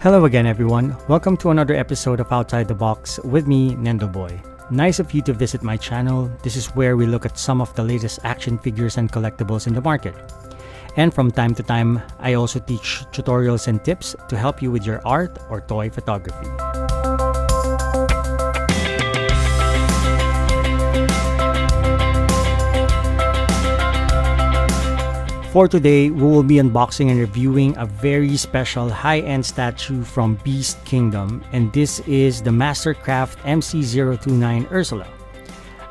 Hello again everyone, welcome to another episode of Outside the Box with me, Nendo Boy. Nice of you to visit my channel. This is where we look at some of the latest action figures and collectibles in the market. And from time to time, I also teach tutorials and tips to help you with your art or toy photography. For today, we will be unboxing and reviewing a very special high-end statue from Beast Kingdom, and this is the Mastercraft MC029 Ursula.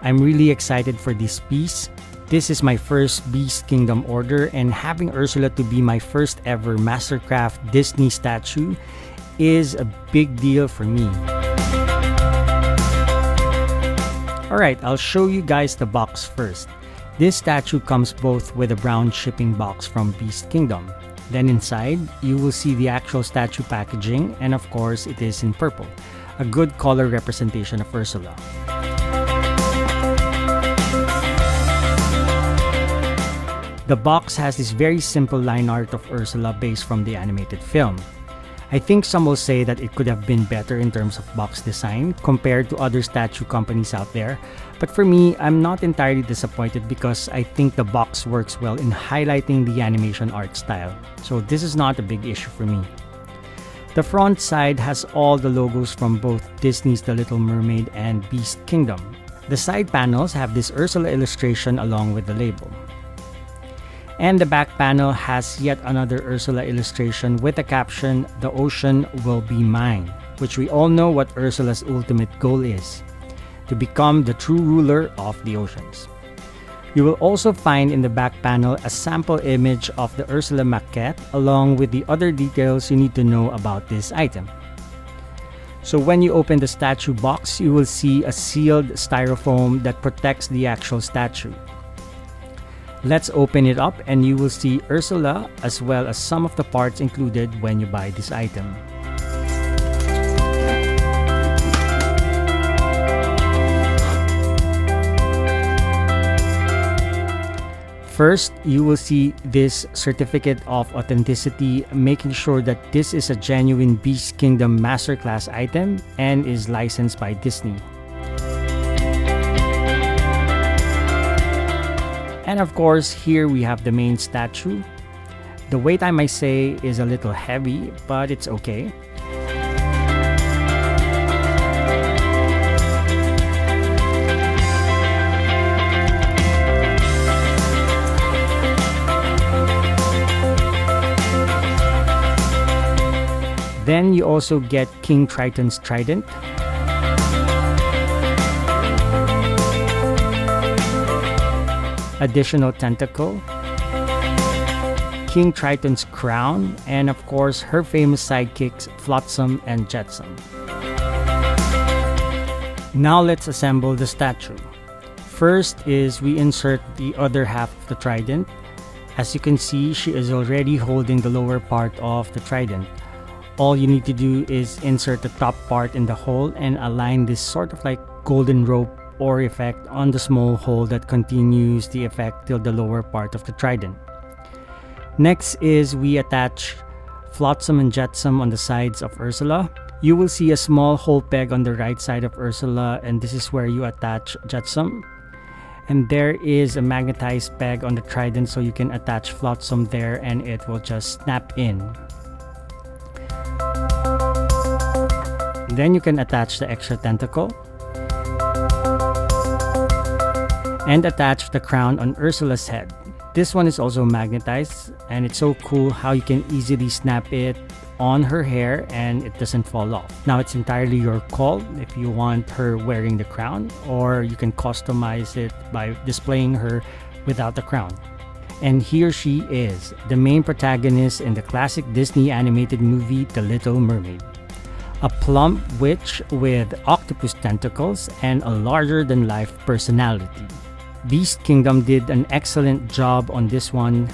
I'm really excited for this piece. This is my first Beast Kingdom order, and having Ursula to be my first ever Mastercraft Disney statue is a big deal for me. Alright, I'll show you guys the box first. This statue comes both with a brown shipping box from Beast Kingdom. Then inside, you will see the actual statue packaging, and of course it is in purple, a good color representation of Ursula. The box has this very simple line art of Ursula based from the animated film. I think some will say that it could have been better in terms of box design compared to other statue companies out there, but for me, I'm not entirely disappointed because I think the box works well in highlighting the animation art style, so this is not a big issue for me. The front side has all the logos from both Disney's The Little Mermaid and Beast Kingdom. The side panels have this Ursula illustration along with the label. And the back panel has yet another Ursula illustration with the caption, "The ocean will be mine," which we all know what Ursula's ultimate goal is, to become the true ruler of the oceans. You will also find in the back panel a sample image of the Ursula maquette along with the other details you need to know about this item. So when you open the statue box, you will see a sealed styrofoam that protects the actual statue. Let's open it up and you will see Ursula as well as some of the parts included when you buy this item. First, you will see this certificate of authenticity, making sure that this is a genuine Beast Kingdom Masterclass item and is licensed by Disney. And of course, here we have the main statue. The weight, I might say, is a little heavy, but it's okay. Then you also get King Triton's trident. Additional tentacle, King Triton's crown, and of course her famous sidekicks Flotsam and Jetsam. Now let's assemble the statue. First is we insert the other half of the trident. As you can see, she is already holding the lower part of the trident. All you need to do is insert the top part in the hole and align this sort of like golden rope or effect on the small hole that continues the effect till the lower part of the trident. Next is we attach Flotsam and Jetsam on the sides of Ursula. You will see a small hole peg on the right side of Ursula, and this is where you attach Jetsam. And there is a magnetized peg on the trident so you can attach Flotsam there and it will just snap in. Then you can attach the extra tentacle and attach the crown on Ursula's head. This one is also magnetized, and it's so cool how you can easily snap it on her hair and it doesn't fall off. Now it's entirely your call if you want her wearing the crown, or you can customize it by displaying her without the crown. And here she is, the main protagonist in the classic Disney animated movie The Little Mermaid. A plump witch with octopus tentacles and a larger-than-life personality. Beast Kingdom did an excellent job on this one,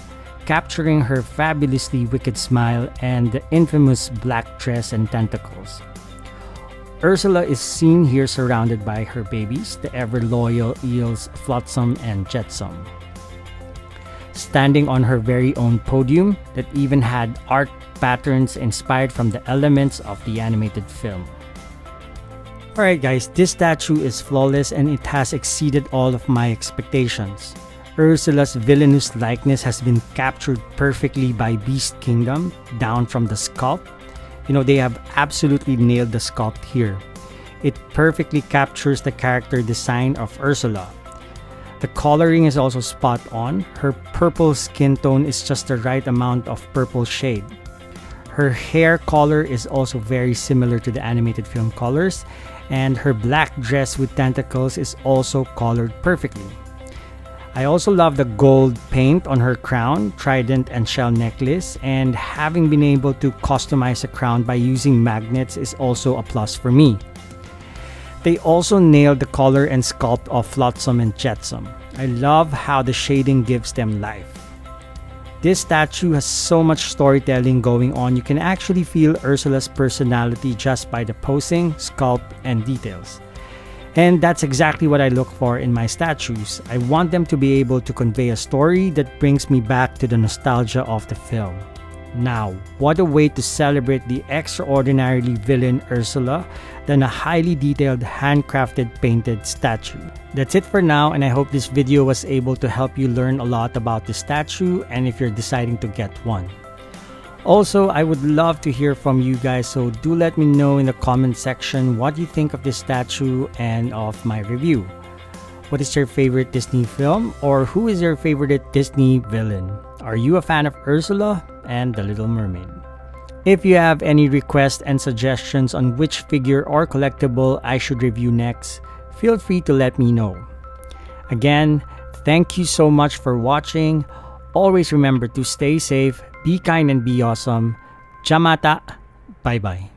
capturing her fabulously wicked smile and the infamous black dress and tentacles. Ursula is seen here surrounded by her babies, the ever-loyal eels Flotsam and Jetsam. Standing on her very own podium that even had art patterns inspired from the elements of the animated film. Alright guys, this statue is flawless and it has exceeded all of my expectations. Ursula's villainous likeness has been captured perfectly by Beast Kingdom, down from the sculpt. They have absolutely nailed the sculpt here. It perfectly captures the character design of Ursula. The coloring is also spot on. Her purple skin tone is just the right amount of purple shade. Her hair color is also very similar to the animated film colors, and her black dress with tentacles is also colored perfectly. I also love the gold paint on her crown, trident, and shell necklace, and having been able to customize a crown by using magnets is also a plus for me. They also nailed the color and sculpt of Flotsam and Jetsam. I love how the shading gives them life. This statue has so much storytelling going on. You can actually feel Ursula's personality just by the posing, sculpt, and details. And that's exactly what I look for in my statues. I want them to be able to convey a story that brings me back to the nostalgia of the film. Now, what a way to celebrate the extraordinarily villain Ursula than a highly detailed handcrafted painted statue. That's it for now, and I hope this video was able to help you learn a lot about the statue and if you're deciding to get one. Also, I would love to hear from you guys, so do let me know in the comment section what you think of this statue and of my review. What is your favorite Disney film, or who is your favorite Disney villain? Are you a fan of Ursula and the Little Mermaid? If you have any requests and suggestions on which figure or collectible I should review next, feel free to let me know. Again, thank you so much for watching. Always remember to stay safe, be kind, and be awesome. Jamata. Bye-bye.